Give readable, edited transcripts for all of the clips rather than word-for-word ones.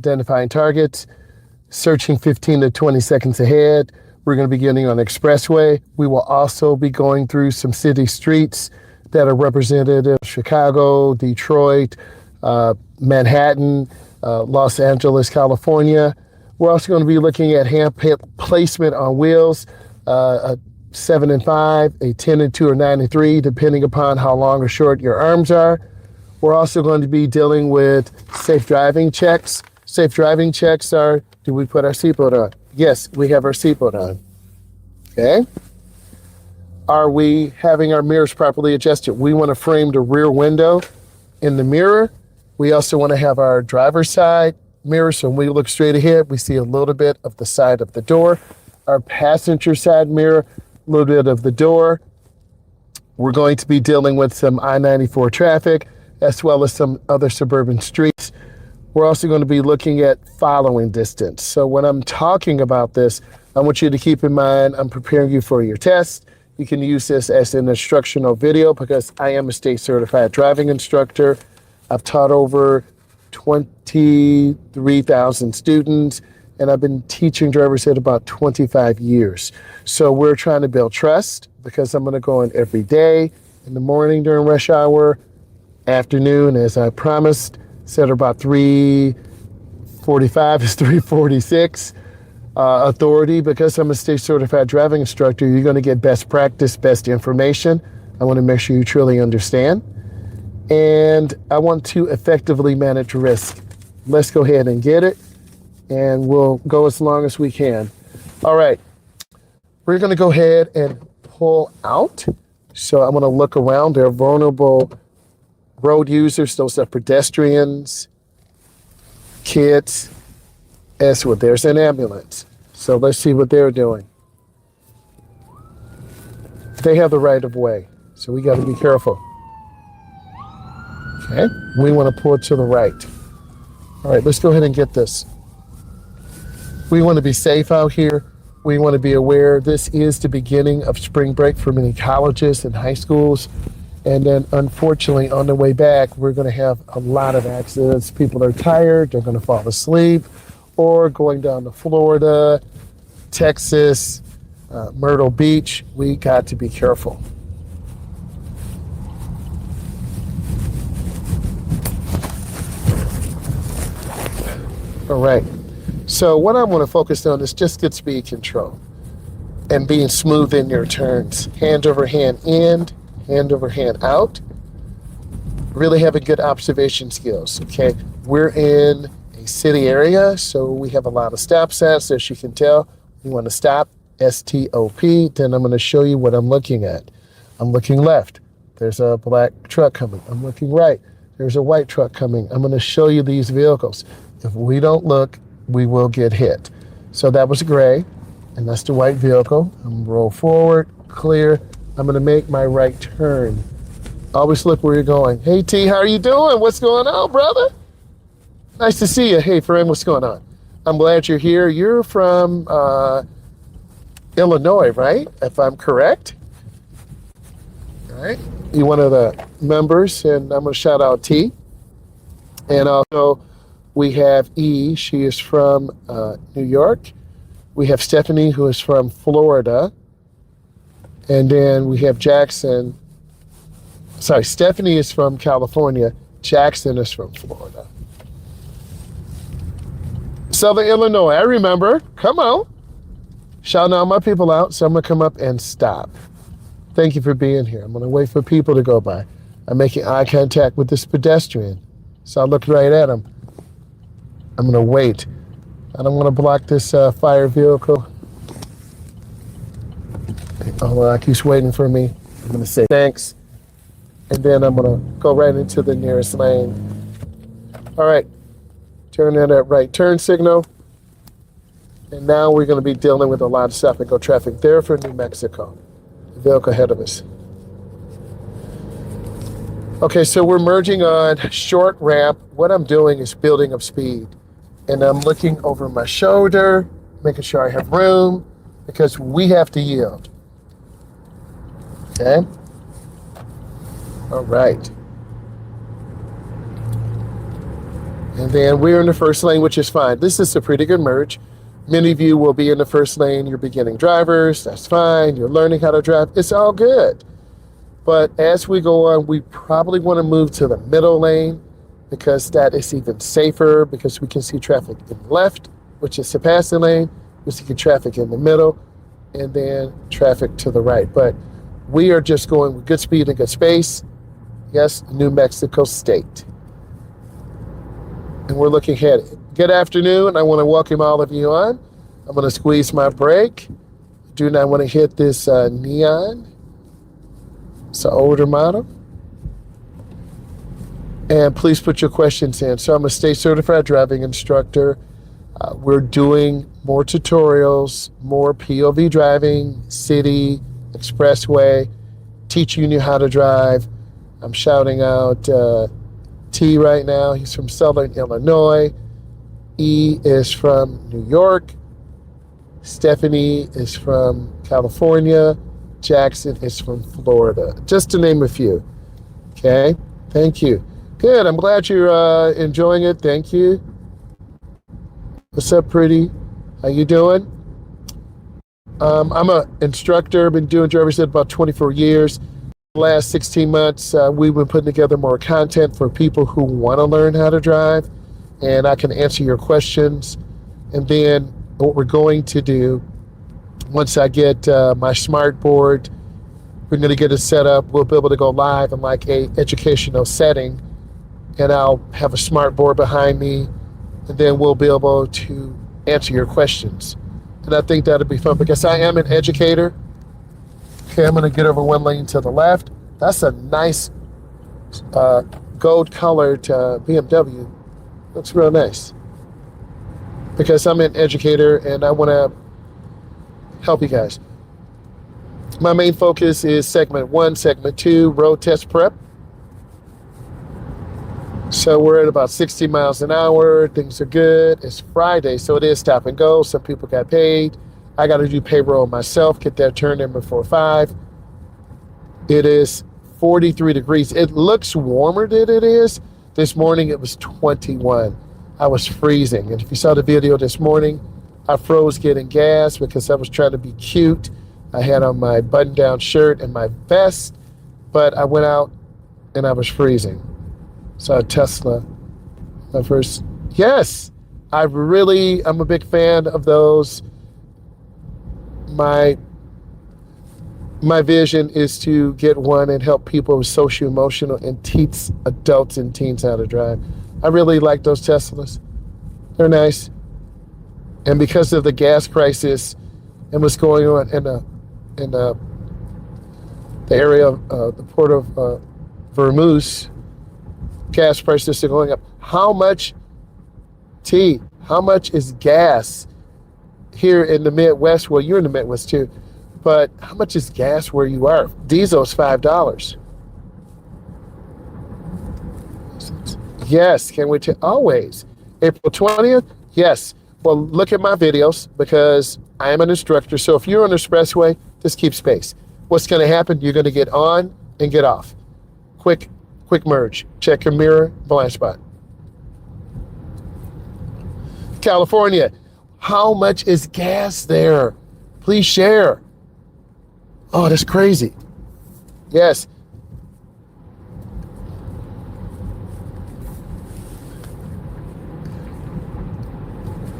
identifying targets, searching 15 to 20 seconds ahead. We're going to be getting on the Expressway. We will also be going through some city streets that are representative: Chicago, Detroit, Manhattan, Los Angeles, California. We're also going to be looking at hand placement on wheels, a 7 and 5, a 10 and 2, or 9 and 3, depending upon how long or short your arms are. We're also going to be dealing with safe driving checks. Safe driving checks are, do we put our seatbelt on? Yes, we have our seatbelt on. Okay. Are we having our mirrors properly adjusted? We want to frame the rear window in the mirror. We also want to have our driver's side mirror, so when we look straight ahead, we see a little bit of the side of the door. Our passenger side mirror, a little bit of the door. We're going to be dealing with some I-94 traffic, as well as some other suburban streets. We're also going to be looking at following distance. So when I'm talking about this, I want you to keep in mind, I'm preparing you for your test. You can use this as an instructional video because I am a state certified driving instructor. I've taught over 23,000 students, and I've been teaching driver's ed about 25 years. So we're trying to build trust because I'm going to go in every day, in the morning during rush hour, afternoon, as I promised, said about 3:45 is 3:46. Authority, because I'm a state certified driving instructor, you're going to get best practice, best information. I want to make sure you truly understand. And I want to effectively manage risk. Let's go ahead and get it, and we'll go as long as we can. All right, we're going to go ahead and pull out. So I'm going to look around. There are vulnerable road users. Those are pedestrians, kids. As well, there's an ambulance. So let's see what they're doing. They have the right of way, so we got to be careful. Okay, we want to pull to the right. All right, let's go ahead and get this. We want to be safe out here. We want to be aware this is the beginning of spring break for many colleges and high schools. And then unfortunately, on the way back, we're going to have a lot of accidents. People are tired, they're going to fall asleep, or going down to Florida, Texas, Myrtle Beach. We got to be careful. All right, so what I want to focus on is just good speed control and being smooth in your turns. Hand over hand in, hand over hand out. Really having good observation skills, okay? We're in a city area, so we have a lot of stop signs. As you can tell, we want to stop, S-T-O-P. Then I'm going to show you what I'm looking at. I'm looking left. There's a black truck coming. I'm looking right. There's a white truck coming. I'm going to show you these vehicles. If we don't look, we will get hit. So that was gray, and that's the white vehicle. I'm going to roll forward, clear. I'm going to make my right turn. Always look where you're going. Hey, T, how are you doing? What's going on, brother? Nice to see you. Hey, friend, what's going on? I'm glad you're here. You're from Illinois, right? If I'm correct. All right. You're one of the members, and I'm going to shout out T. And also, we have E. She is from New York. We have Stephanie, who is from Florida. And then we have Jackson. Sorry, Stephanie is from California. Jackson is from Florida. Southern Illinois, I remember. Come on. Shouting all my people out. So I'm going to come up and stop. Thank you for being here. I'm going to wait for people to go by. I'm making eye contact with this pedestrian. So I look right at him. I'm going to wait. I don't want to block this fire vehicle. Like he's waiting for me. I'm going to say thanks. And then I'm going to go right into the nearest lane. All right. Turn in that right turn signal. And now we're going to be dealing with a lot of stop and go traffic there for New Mexico. The vehicle ahead of us. Okay, so we're merging on short ramp. What I'm doing is building up speed. And I'm looking over my shoulder, making sure I have room, because we have to yield. Okay? All right. And then we're in the first lane, which is fine. This is a pretty good merge. Many of you will be in the first lane. You're beginning drivers. That's fine. You're learning how to drive. It's all good. But as we go on, we probably want to move to the middle lane because that is even safer because we can see traffic in the left, which is the passing lane. We see traffic in the middle and then traffic to the right. But we are just going with good speed and good space. Yes, New Mexico State. And we're looking ahead. Good afternoon. I want to welcome all of you on. I'm going to squeeze my brake. Do not want to hit this neon. It's an older model. And please put your questions in. So I'm a state certified driving instructor. We're doing more tutorials, more POV driving, city, expressway, teaching you how to drive. I'm shouting out T right now. He's from Southern Illinois. E is from New York. Stephanie is from California. Jackson is from Florida, just to name a few. Okay, thank you. Good, I'm glad you're enjoying it. Thank you. What's up, pretty? How you doing? I'm an instructor. Been doing driver's ed about 24 years. The last 16 months, we've been putting together more content for people who want to learn how to drive, and I can answer your questions. And then what we're going to do, once I get my smart board, we're going to get it set up. We'll be able to go live in like a educational setting, and I'll have a smart board behind me, and then we'll be able to answer your questions. And I think that'll be fun because I am an educator. Okay, I'm going to get over one lane to the left. That's a nice gold-colored BMW. Looks real nice. Because I'm an educator and I want to help you guys. My main focus is segment 1, segment 2, road test prep. So we're at about 60 miles an hour. Things are good. It's Friday, so it is stop and go. Some people got paid. I got to do payroll myself, get that turned in before 5. It is 43 degrees. It looks warmer than it is. This morning it was 21. I was freezing. And if you saw the video this morning, I froze getting gas because I was trying to be cute. I had on my button-down shirt and my vest, but I went out and I was freezing. Saw a Tesla. My first, yes, I'm a big fan of those. My vision is to get one and help people with social emotional and teach adults and teens how to drive. I really like those Teslas. They're nice. And because of the gas crisis and what's going on in the area of the port of Vermouth, gas prices are going up. How much is gas here in the Midwest? Well, you're in the Midwest too, but how much is gas where you are? Diesel is $5. Yes, can we always. April 20th? Yes. Well, look at my videos because I am an instructor. So if you're on the expressway, just keep space. What's going to happen? You're going to get on and get off. Quick merge. Check your mirror, blind spot. California, how much is gas there? Please share. Oh, that's crazy. Yes.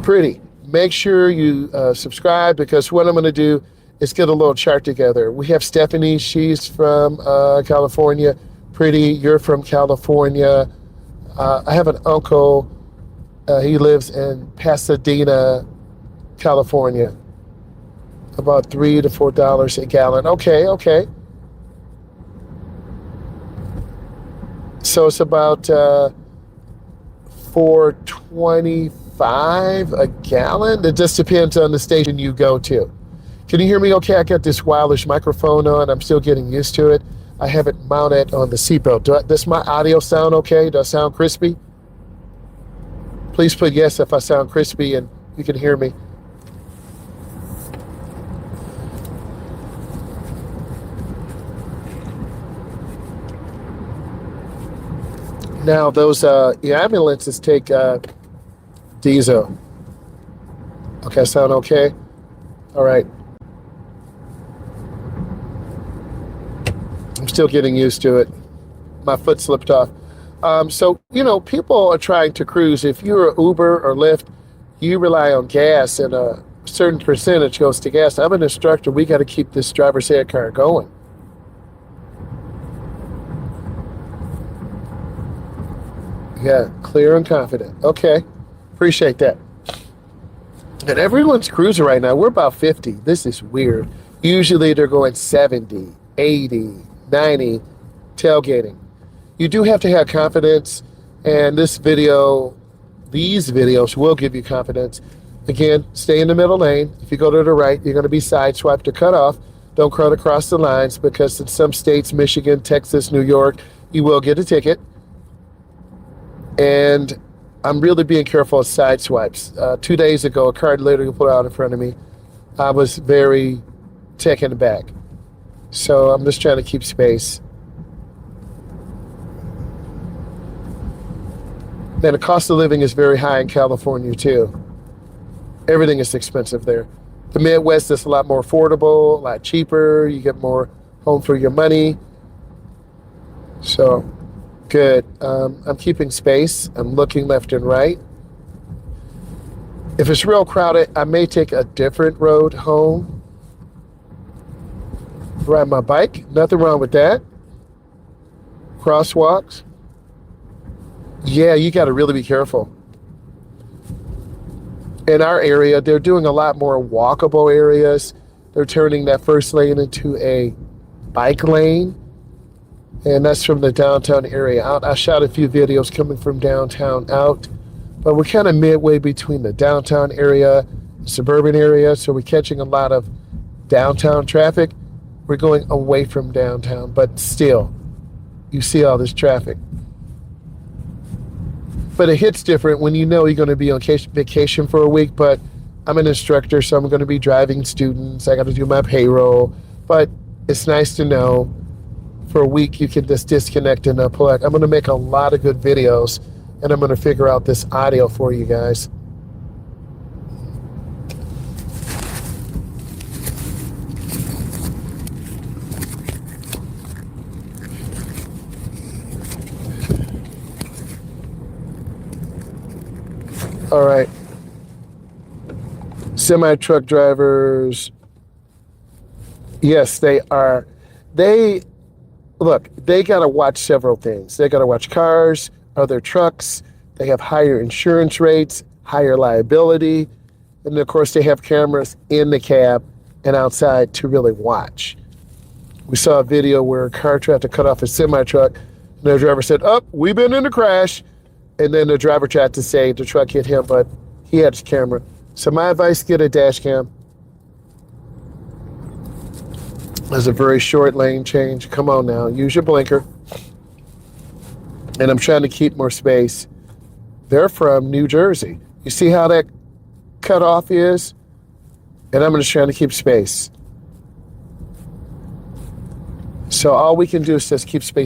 Pretty. Make sure you subscribe because what I'm going to do is get a little chart together. We have Stephanie. She's from California. Pretty, you're from California. I have an uncle. He lives in Pasadena, California. About $3 to $4 a gallon. Okay. So it's about $4.25 a gallon. It just depends on the station you go to. Can you hear me okay? I got this wireless microphone on. I'm still getting used to it. I have it mounted on the seatbelt. Does my audio sound okay? Does it sound crispy? Please put yes if I sound crispy and you can hear me. Now, those ambulances take diesel. Okay, sound okay? All right. I'm still getting used to it. My foot slipped off. So, people are trying to cruise. If you're an Uber or Lyft, you rely on gas, and a certain percentage goes to gas. I'm an instructor. We got to keep this driver's ed car going. Yeah, clear and confident. Okay, appreciate that. And everyone's cruising right now. We're about 50. This is weird. Usually they're going 70, 80, 90, tailgating. You do have to have confidence, and these videos will give you confidence. Again, stay in the middle lane. If you go to the right, you're going to be sideswiped or cut off. Don't cut across the lines, because in some states, Michigan, Texas, New York, you will get a ticket. And I'm really being careful of side swipes. 2 days ago, a car literally pulled out in front of me. I was very taken aback. So I'm just trying to keep space. And the cost of living is very high in California too. Everything is expensive there. The Midwest is a lot more affordable, a lot cheaper. You get more home for your money. So, good. I'm keeping space. I'm looking left and right. If it's real crowded, I may take a different road home. Ride my bike. Nothing wrong with that. Crosswalks. Yeah, you got to really be careful. In our area, they're doing a lot more walkable areas. They're turning that first lane into a bike lane. And that's from the downtown area out. I shot a few videos coming from downtown out. But we're kind of midway between the downtown area, the suburban area. So we're catching a lot of downtown traffic. We're going away from downtown. But still, you see all this traffic. But it hits different when you know you're going to be on vacation for a week. But I'm an instructor, so I'm going to be driving students. I got to do my payroll. But it's nice to know for a week you can just disconnect and unplug. I'm going to make a lot of good videos, and I'm going to figure out this audio for you guys. All right. Semi-truck drivers, yes, they are. They got to watch several things. They got to watch cars, other trucks. They have higher insurance rates, higher liability. And of course, they have cameras in the cab and outside to really watch. We saw a video where a car tried to cut off a semi-truck, and the driver said, "Oh, we've been in a crash." And then the driver tried to say the truck hit him, but he had his camera. So my advice, get a dash cam. There's a very short lane change. Come on now, use your blinker. And I'm trying to keep more space. They're from New Jersey. You see how that cutoff is? And I'm just trying to keep space. So all we can do is just keep space.